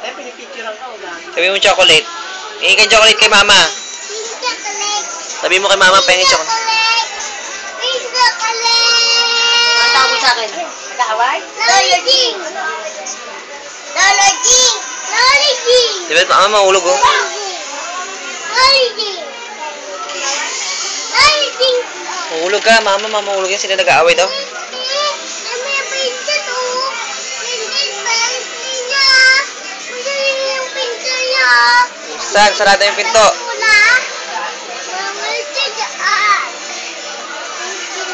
Eh, pinipicturean ka, wala. Sabi mo chocolate. Hingin ka chocolate kay mama. Sabi mo kay mama, pahingin chocolate. Ang tawag mo sa akin? Nag-aaway? Lolo Jing! Lolo Jing! Lolo Jing! Di ba mama mahulog oh? Lolo Jing! Lolo Jing! Mahulog ka, mama mahulog yan. Sila nag-aaway daw. May pinsan oh! Pinsan niya! Pinsan yung pinsan niya! Saan? Sarado yung pinto. Wala!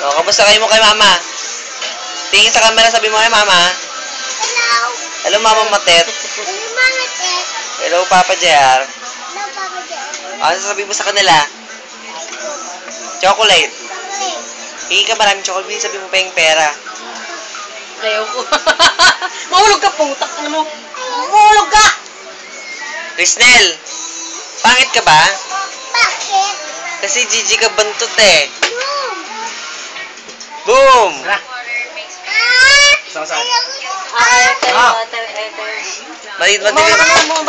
O, kamusta kayo mo kay mama? Tingin sa camera, sabi mo kay mama. Hello! Hello, Mama Matet. Hello, Mama Tet! Hello, Papa JR. Hello, Papa Jet! Ano sasabihin mo sa kanila? Chocolate. Hingin ka maraming chocolate, sabi mo pa yung pera. Ayaw ko. Mahulog ka, putak ka mo. Mahulog ka! Risnel, pangit ka ba? Bakit? Kasi Gigi ka bantot eh. Boom! Boom! Saan? Madilim.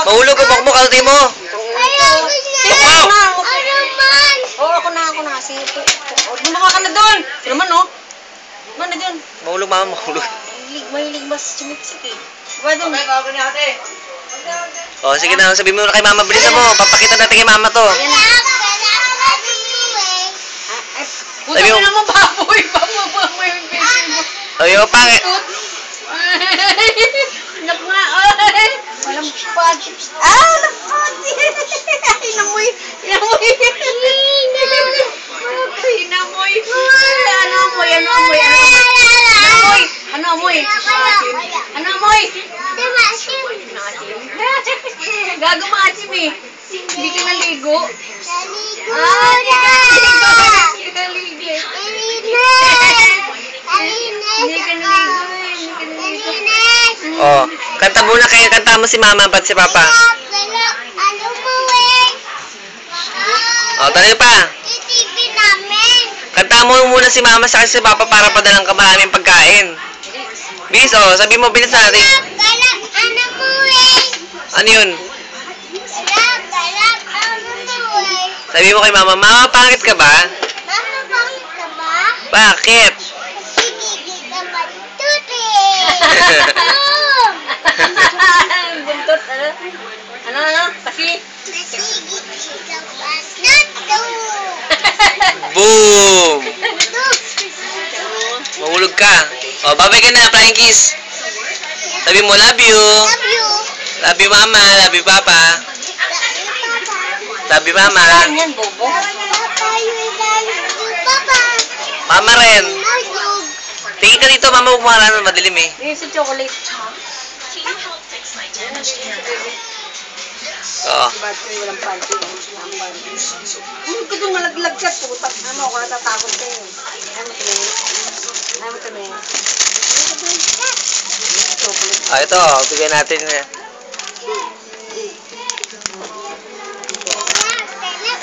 Mahulog ka mo, kalti mo. Ayaw ko siya! Ano man? Oo, ako na. Sige po. Bumaka ka na doon. Sige naman, no? Ano na doon? Mahulog, mama, mahulog. Mahilig mas chumitsik eh. Diba doon? O, sige na, sabihin mo na kay mama, bilisan mo. Papakita natin kay mama to. Puta mo naman, baboy. Baboy yung pinsin mo. Ayaw, pangit. Anak nga, ay! Walang pati. Ah, napati! Inamoy! Inamoy! Inamoy! Ano amoy? Ano amoy? Ano amoy? Ano amoy? Maasim. Gago maasim eh. Hindi ka naligo. Ah, hindi ka naligo. Hindi ka naligo. Hindi ka naligo. O, kanta muna kayo. Kanta mo si mama, ba't si papa? Ano mo eh? O, tayo pa. TV namin. Kanta mo muna si mama sa si papa para padalang ka maraming pagkain. Bilis, o. Sabi mo, bilis natin. Galak, ano mo eh? Ano yun? Galak, ano mo eh? Sabi mo kay mama, mama, pangit ka ba? Mama, bakit ka ba? Bakit? Sinigit ka matut eh. Buntot, ano? Ano? Kasi? Nasigit ka matut. Boom! Mahulog ka. O, babay ka na, flying kiss. Sabi mo, love you. Love you. Love you, mama. Love you, papa. Love you, mama. Ano yan, bobo? Papa, you love you, Papa. Mama rin. Love you. Tingin ka dito, mama. Huwag mo harap, madilim eh. Yung sa chocolate. Oo. Ba't ko walang panty? Hindi ko doon malaglag ka, putak. Ano ako natatakot kayo. Ayaw mo tumingin. Ayaw mo tumingin. Chocolate. Ah, ito. Bigyan natin. Galak,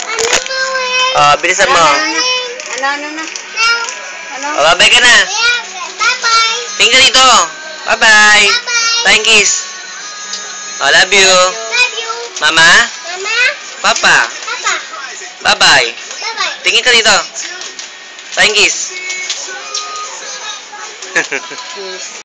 ano mo eh? Oh, bilisan mo. Ano na? Ano? Oh, babay ka na. Bye-bye. Tingin ka dito. Bye-bye. Bye-bye. Flying kiss. Oh, love you. Love you. Mama. Mama. Papa. Papa. Bye-bye. Bye-bye. Tingin ka dito. Flying kiss. Kiss.